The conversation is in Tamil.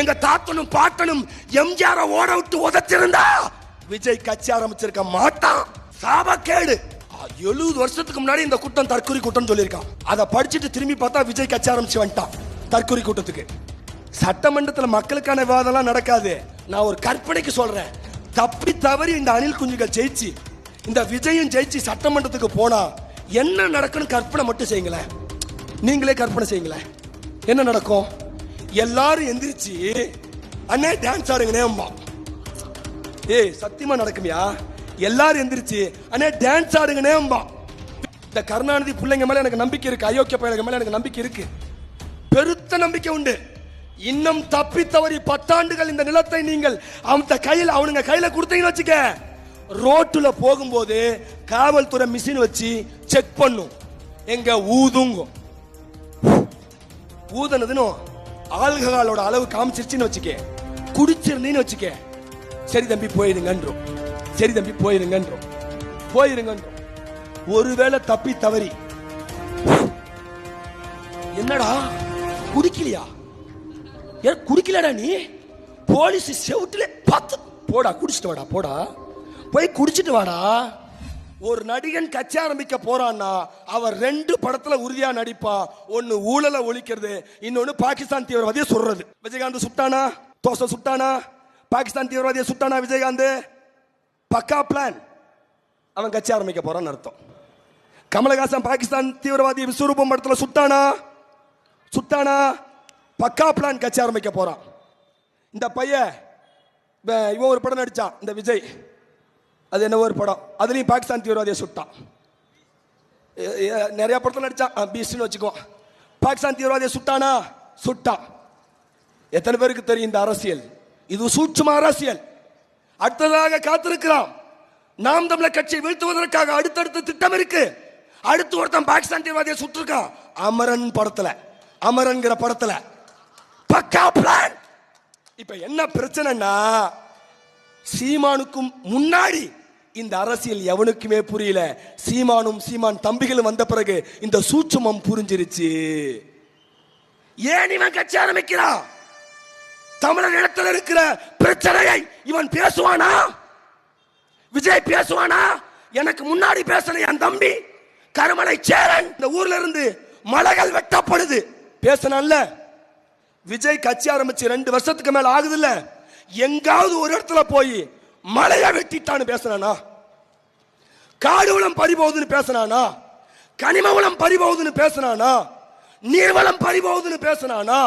எங்க தாத்தனும் பாட்டனும் எம்ஜிஆர் ஓட விட்டு உதச்சிருந்தா விஜய் கட்சி ஆரம்பிச்சிருக்க மாட்டான். சாபக்கேடு. 70 வருஷத்துக்கு முன்னாடி இந்த கூட்டம் தற்கொலை கூட்டம் சொல்லியிருக்கான். அதை படிச்சுட்டு திரும்பி பார்த்தா விஜய் கட்சி ஆரம்பிச்சு வந்துட்டான் தற்கொலை கூட்டத்துக்கு. சட்டமன்றத்தில் மக்களுக்கான விவாதம்லாம் நடக்காது. நான் ஒரு கற்பனைக்கு சொல்றேன். தப்பி தவறி இந்த அணில் குஞ்சுகள் ஜெயிச்சு இந்த விஜயும் ஜெயிச்சு சட்டமன்றத்துக்கு போனா என்ன நடக்குன்னு கற்பனை மட்டும் செய்யுங்களேன். நீங்களே கற்பனை செய்யுங்களேன். என்ன நடக்கும்? எல்லாரும் எந்திரிச்சு அண்ணே டான்ஸ் ஆடுங்கண்ணே. ஏய் சத்தியமா நடக்குமியா? எல்லாரும் எந்திரிச்சு அண்ணே டான்ஸ் ஆடுங்கண்ணே. இந்த கருணாநிதி பிள்ளைங்க மேல எனக்கு நம்பிக்கை இருக்கு. அயோக்கிய பையங்க மேல எனக்கு நம்பிக்கை இருக்கு. பெருத்த நம்பிக்கை உண்டு. இன்னும் தப்பி தவறி 10 ஆண்டுகள் இந்த நிலத்தை நீங்கள் அவனுங்க கையில கொடுத்தீங்கன்னு வச்சுக்க, ரோட்டுல போகும்போது காவல்துறை மிஷின் வச்சு செக் பண்ணும். எங்க ஊதுங்க ஊதுனதுன்னு ஆல்கஹாலோட அளவு காமிச்சிருச்சுன்னு வச்சுக்க, குடிச்சிருந்தீன்னு வச்சுக்க, சரி தம்பி போயிருங்கன்றோம். சரி தம்பி போயிருங்கன்றோம். ஒருவேளை தப்பி தவறி என்னடா குடிக்கலையா? ஏன் குடிக்கலடா நீ? போலீஸ் செவுட்டுல 10 போடா குடிச்சிட்டு வாடா, போடா போய் குடிச்சிட்டு வாடா. ஒரு நடிகன் கட்சி ஆரம்பிக்க போறான்னா அவர் 2 படத்துல உறுதியா நடிப்பா. ஒன்னு ஊழலை ஒழிக்கிறது, இன்னொன்னு பாகிஸ்தான் தீவிரவாதியை சொல்றது. விஜயகாந்த் சுட்டானா? தோசை சுட்டானா? பாகிஸ்தான் தீவிரவாதியை சுட்டானா? விஜயகாந்த் பக்கா பிளான். அவன் கட்சி ஆரம்பிக்க போறான்னு அர்த்தம். கமலஹாசன் பாகிஸ்தான் தீவிரவாதி விஸ்வரூபம் படத்துல சுட்டானா? பக்கா பிளான், கட்சி ஆரம்பிக்க போறான். இந்த பையன் இவன் ஒரு படம் நடிச்சான், இந்த விஜய். அது என்ன ஒரு படம், அதுலயும் பாகிஸ்தான் தீவிரவாதியை சுட்டான். நிறைய படத்துல நடிச்சான். பீஸ்ட்னு வச்சுக்கோ. பாகிஸ்தான் தீவிரவாதியை சுட்டான். எத்தனை பேருக்கு தெரியும் இந்த அரசியல்? இது சூட்சும அரசியல். அடுத்ததாக காத்திருக்கிறான். நாம் தமிழர் கட்சியை வீழ்த்துவதற்காக அடுத்தடுத்த திட்டம் இருக்கு. அடுத்து ஒருத்தன் பாகிஸ்தான் தீவிரவாதியை சுட்டிருக்கான். அமரன்கிற படத்துல பக்கா பிளான். இப்ப என்ன பிரச்சனைனா, சீமானுக்கும் முன்னாடி இந்த அரசியல் எவனுக்குமே புரியல. சீமான் தம்பிகளும் வந்த பிறகு இந்த சூட்சுமம் புரிஞ்சிருச்சு. ஏன் இவன் கட்சி ஆரம்பிக்கிறான்? தமிழர் இடத்துல இருக்கிற பிரச்சனையை இவன் பேசுவானா? விஜய் பேசுவானா? எனக்கு முன்னாடி பேசல என் தம்பி கருமலை சேரன். இந்த ஊர்ல இருந்து மலைகள் வெட்டப்படுது பேசணும்ல. விஜய் கட்சி ஆரம்பிச்சு 2 வருஷத்துக்கு மேல ஆகுது இல்ல, எங்காவது ஒரு இடத்துல போய் மலையை வெட்டிட்டான்னு பேசினானா? காடுவளம் பறிபோகுதுன்னு பேசினானா? கனிம வளம் பறிபோகுதுன்னு பேசினானா? நீர்வளம் பறிபோகுதுன்னு பேசினானா?